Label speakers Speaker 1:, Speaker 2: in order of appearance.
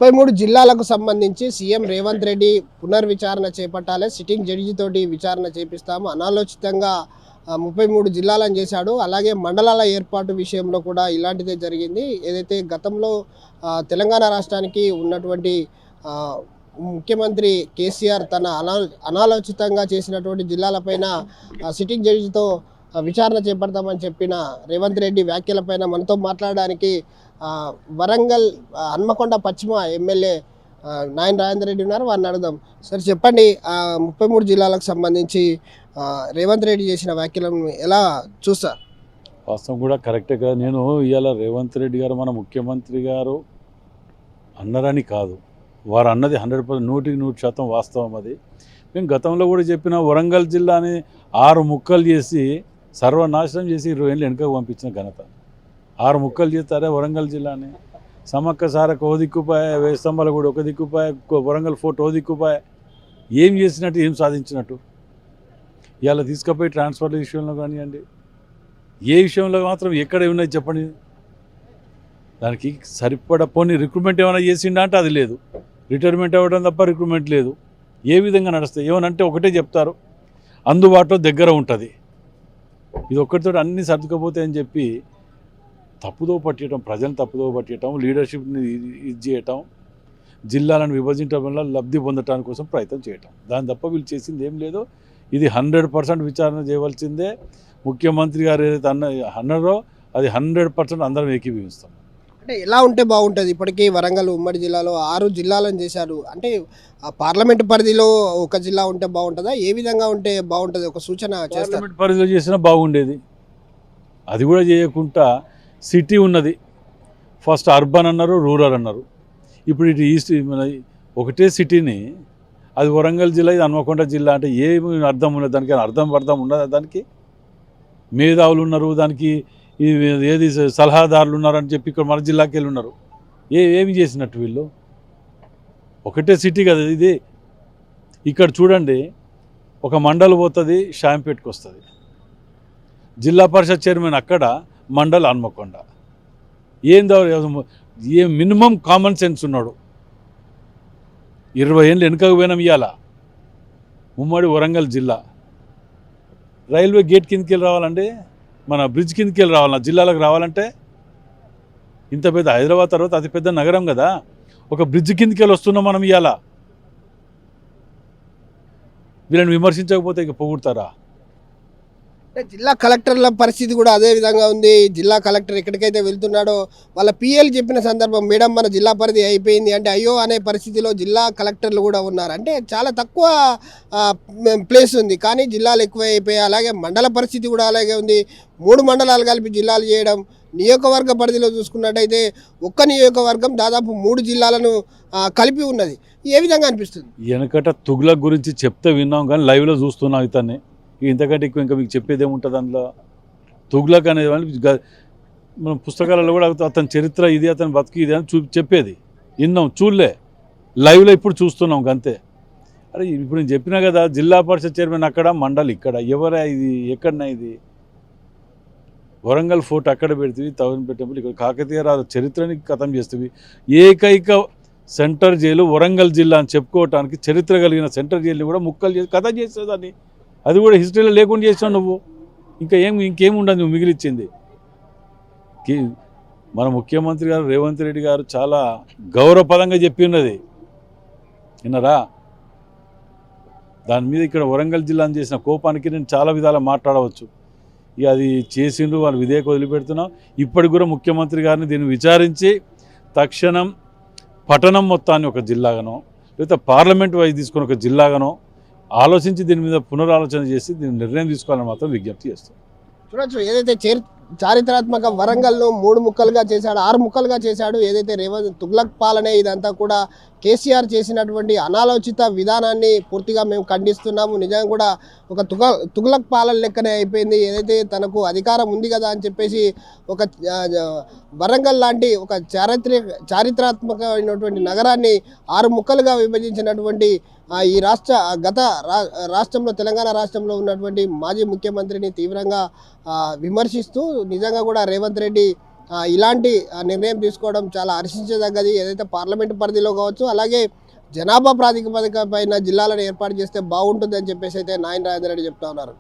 Speaker 1: 33 జిల్లాలకు సంబంధించి సీఎం రేవంత్ రెడ్డి పునర్విచారణ చేపట్టాలి. సిట్టింగ్ జడ్జి తోటి విచారణ చేపిస్తాము. అనాలోచితంగా 33 జిల్లాలను చేశాడు. అలాగే మండలాల ఏర్పాటు విషయంలో కూడా ఇలాంటిదే జరిగింది. ఏదైతే గతంలో తెలంగాణ రాష్ట్రానికి ఉన్నటువంటి ముఖ్యమంత్రి కేసీఆర్ తన అనాలోచితంగా చేసినటువంటి జిల్లాలపైన సిట్టింగ్ జడ్జితో విచారణ చేపడతామని చెప్పిన రేవంత్ రెడ్డి వ్యాఖ్యలపైన మనతో మాట్లాడడానికి వరంగల్ హన్మకొండ పశ్చిమ ఎమ్మెల్యే నాయన రాజేందర్ రెడ్డి ఉన్నారు. వారిని అడుగుదాం. సార్ చెప్పండి, 33 జిల్లాలకు సంబంధించి రేవంత్ రెడ్డి చేసిన వ్యాఖ్యలను ఎలా చూస్తారు?
Speaker 2: వాస్తవం కూడా కరెక్టే కదా. నేను ఇవాళ రేవంత్ రెడ్డి గారు మన ముఖ్యమంత్రి గారు అన్నారని కాదు, వారు అన్నది 100% 100% వాస్తవం. అది మేము గతంలో కూడా చెప్పిన వరంగల్ జిల్లాని 6 ముక్కలు చేసి సర్వనాశనం చేసి 20 ఏళ్ళు వెనుకకు పంపించిన ఘనత. 6 ముక్కలు చేస్తారే వరంగల్ జిల్లాని. సమ్మక్క సారకు ఓ దిక్కుపాయ, వేస్తంబాల కూడా ఒక దిక్కుపాయ, వరంగల్ ఫోర్ట్ ఓ దిక్కుపాయ. ఏం చేసినట్టు, ఏం సాధించినట్టు? ఇవాళ తీసుకుపోయి ట్రాన్స్పోర్ట్ విషయంలో కానివ్వండి, ఏ విషయంలో మాత్రం ఎక్కడ ఉన్నాయి చెప్పండి. దానికి సరిపడా పోనీ రిక్రూట్మెంట్ ఏమైనా చేసిండా అంటే అది లేదు. రిటైర్మెంట్ అవ్వడం తప్ప రిక్రూట్మెంట్ లేదు. ఏ విధంగా నడుస్తాయి? ఏమనంటే ఒకటే చెప్తారు, అందుబాటులో దగ్గర ఉంటుంది. ఇది ఒక్కటితో అన్నీ సర్దుకపోతాయని చెప్పి తప్పుదో పట్టడం, ప్రజలను తప్పుదో పట్టడం, లీడర్షిప్ని ఇది చేయటం, జిల్లాలను విభజించడం వల్ల లబ్ధి పొందటానికి కోసం ప్రయత్నం చేయటం. దాని తప్ప వీళ్ళు చేసింది ఏం లేదు. ఇది 100% విచారణ చేయవలసిందే. ముఖ్యమంత్రి గారు ఏదైతే అన్నారో అది 100% అందరం ఏకీభవిస్తాం.
Speaker 1: అంటే ఎలా ఉంటే బాగుంటుంది? ఇప్పటికీ వరంగల్ ఉమ్మడి జిల్లాలో 6 జిల్లాలను చేశారు. అంటే పార్లమెంట్ పరిధిలో ఒక జిల్లా ఉంటే బాగుంటుందా? ఏ విధంగా ఉంటే బాగుంటుంది? ఒక సూచన చేస్తారు.
Speaker 2: పార్లమెంట్ పరిధిలో చేసినా బాగుండేది. అది కూడా చేయకుండా సిటీ ఉన్నది. ఫస్ట్ అర్బన్ అన్నారు, రూరల్ అన్నారు. ఇప్పుడు ఇటు ఈస్ట్ మన ఒకటే సిటీని, అది వరంగల్ జిల్లా, ఇది హన్మకొండ జిల్లా అంటే ఏమి అర్థం ఉన్నది? దానికి అర్థం ఉన్నదా? దానికి మేధావులు ఉన్నారు, దానికి ఏది సలహాదారులు ఉన్నారని చెప్పి ఇక్కడ మన జిల్లాకి వెళ్ళి ఉన్నారు. ఏమి చేసినట్టు వీళ్ళు? ఒకటే సిటీ కదా ఇది. ఇక్కడ చూడండి, ఒక మండల్ పోతుంది, షాంపేట్కి వస్తుంది. జిల్లా పరిషత్ చైర్మన్ అక్కడ, మండల్ హన్మకొండ. ఏ మినిమం కామన్ సెన్స్ ఉన్నాడు. 20 ఏళ్ళు వెనుకకు పోయినాం. ఇవాళ ఉమ్మడి వరంగల్ జిల్లా రైల్వే గేట్ కిందకి వెళ్ళి రావాలండి, మన బ్రిడ్జ్ కిందకి వెళ్ళి రావాలి. జిల్లాలకు రావాలంటే ఇంత పెద్ద హైదరాబాద్ తర్వాత అతిపెద్ద నగరం కదా, ఒక బ్రిడ్జ్ కిందకి వెళ్ళి వస్తున్నాం మనం. ఇవాళ వీళ్ళని విమర్శించకపోతే ఇక పొగుడతారా?
Speaker 1: జిల్లా కలెక్టర్ల పరిస్థితి కూడా అదే విధంగా ఉంది. జిల్లా కలెక్టర్ ఎక్కడికైతే వెళ్తున్నాడో వాళ్ళ పిఎల్ చెప్పిన సందర్భం, మేడం మన జిల్లా పరిధి అయిపోయింది అంటే అయ్యో అనే పరిస్థితిలో జిల్లా కలెక్టర్లు కూడా ఉన్నారు. అంటే చాలా తక్కువ ప్లేస్ ఉంది, కానీ జిల్లాలు ఎక్కువ అయిపోయాయి. అలాగే మండల పరిస్థితి కూడా అలాగే ఉంది. 3 మండలాలు కలిపి జిల్లాలు చేయడం. నియోజకవర్గ పరిధిలో చూసుకున్నట్టయితే ఒక్క నియోజకవర్గం దాదాపు 3 జిల్లాలను కలిపి ఉన్నది. ఏ విధంగా అనిపిస్తుంది?
Speaker 2: వెనకట తుగ్లక్ గురించి చెప్తే విన్నాం, కానీ లైవ్లో చూస్తున్నాం ఇతన్ని. ఇంతకంటే ఎక్కువ ఇంకా మీకు చెప్పేది ఏముంటుంది అందులో? తుగ్లక్ అనేది మనం పుస్తకాలలో కూడా అతని చరిత్ర ఇది, అతని బతుకు ఇది అని చెప్పేది విన్నాం, చూడలే. లైవ్లో ఇప్పుడు చూస్తున్నాం అంతే. అరే ఇప్పుడు నేను చెప్పినా కదా, జిల్లా పరిషత్ చైర్మన్ అక్కడ, మండలి ఇక్కడ. ఎవరా ఇది? ఎక్కడన్నా ఇది? వరంగల్ ఫోర్ట్ అక్కడ పెడుతుంది, తవన్ పెట్టినప్పుడు ఇక్కడ కాకతీయ రాజు చరిత్రని కథం చేస్తుంది. ఏకైక సెంటర్ జైలు వరంగల్ జిల్లా అని చెప్పుకోవటానికి చరిత్ర కలిగిన సెంటర్ జైలు కూడా ముక్కలు చేసి కథ చేసేదాన్ని. అది కూడా హిస్టరీలో లేకుండా చేసావు నువ్వు. ఇంకేం ఉండదు నువ్వు మిగిలిచ్చింది. మన ముఖ్యమంత్రి గారు రేవంత్ రెడ్డి గారు చాలా గౌరవపదంగా చెప్పి ఉన్నది, విన్నారా? దాని మీద ఇక్కడ వరంగల్ జిల్లాను చేసిన కోపానికి నేను చాలా విధాలు మాట్లాడవచ్చు. ఇక అది చేసిండ్రు, వాళ్ళు విధేయక వదిలిపెడుతున్నాం. ఇప్పటికి కూడా ముఖ్యమంత్రి గారిని దీన్ని విచారించి తక్షణం పట్టణం మొత్తాన్ని ఒక జిల్లాగానో, లేకపోతే పార్లమెంట్ వైజ్ తీసుకుని ఒక జిల్లాగానో ఆలోచించి దీని మీద పునరాలోచన చేసి దీన్ని నిర్ణయం తీసుకోవాలని మాత్రం విజ్ఞప్తి చేస్తాం.
Speaker 1: చూడొచ్చు, ఏదైతే చారిత్రాత్మక వరంగల్ను 3 ముక్కలుగా చేశాడు, 6 ముక్కలుగా చేశాడు. ఏదైతే రేవంత్ తుగ్లక్ పాలనే ఇదంతా కూడా కేసీఆర్ చేసినటువంటి అనాలోచిత విధానాన్ని పూర్తిగా మేము ఖండిస్తున్నాము. నిజంగా కూడా ఒక తుగ్లక్ పాలన లెక్కనే అయిపోయింది. ఏదైతే తనకు అధికారం ఉంది కదా అని చెప్పేసి ఒక వరంగల్ లాంటి ఒక చారిత్రాత్మకమైనటువంటి నగరాన్ని 6 ముక్కలుగా విభజించినటువంటి ఈ రాష్ట్రంలో తెలంగాణ రాష్ట్రంలో ఉన్నటువంటి మాజీ ముఖ్యమంత్రిని తీవ్రంగా విమర్శిస్తూ నిజంగా కూడా రేవంత్ రెడ్డి ఇలాంటి నిర్ణయం తీసుకోవడం చాలా హర్షించదగ్గది. ఏదైతే పార్లమెంటు పరిధిలో కావచ్చు, అలాగే జనాభా ప్రాతిపదిక పైన జిల్లాలను ఏర్పాటు చేస్తే బాగుంటుందని చెప్పేసి అయితే నాయన రాజేందర్ రెడ్డి చెప్తా ఉన్నారు.